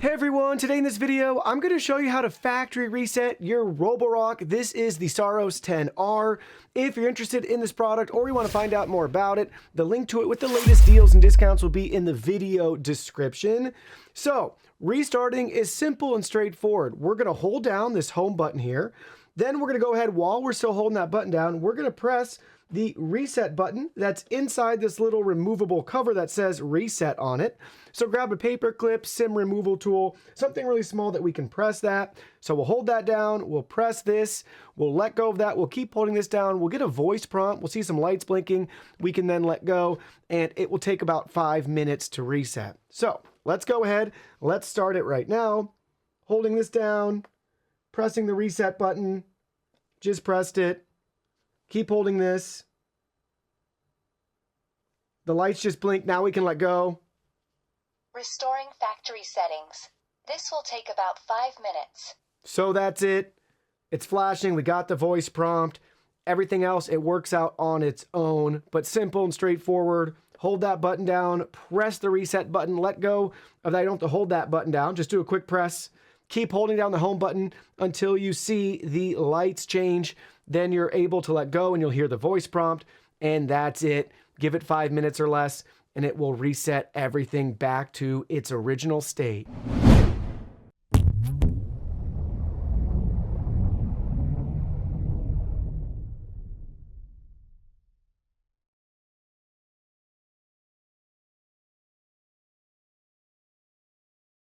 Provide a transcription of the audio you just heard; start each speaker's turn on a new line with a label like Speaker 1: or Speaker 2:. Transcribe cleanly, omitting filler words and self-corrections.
Speaker 1: Hey everyone, today in this video, I'm going to show you how to factory reset your Roborock. This is the Saros 10R. If you're interested in this product or you want to find out more about it, the link to it with the latest deals and discounts will be in the video description. So, restarting is simple and straightforward. We're going to hold down this home button here. Then we're going to go ahead, while we're still holding that button down, we're going to press the reset button that's inside this little removable cover that says reset on it. So grab a paper clip, sim removal tool, something really small that we can press that. So we'll hold that down, we'll press this, we'll let go of that, we'll keep holding this down, we'll get a voice prompt, we'll see some lights blinking, we can then let go, and it will take about 5 minutes to reset. So let's go ahead, let's start it right now. Holding this down, pressing the reset button, just pressed it. Keep holding this. The lights just blink. Now we can let go.
Speaker 2: Restoring factory settings. This will take about 5 minutes.
Speaker 1: So that's it. It's flashing. We got the voice prompt. Everything else, it works out on its own, but simple and straightforward. Hold that button down. Press the reset button. Let go of that. You don't have to hold that button down. Just do a quick press. Keep holding down the home button until you see the lights change. Then you're able to let go and you'll hear the voice prompt, and that's it. Give it 5 minutes or less and it will reset everything back to its original state.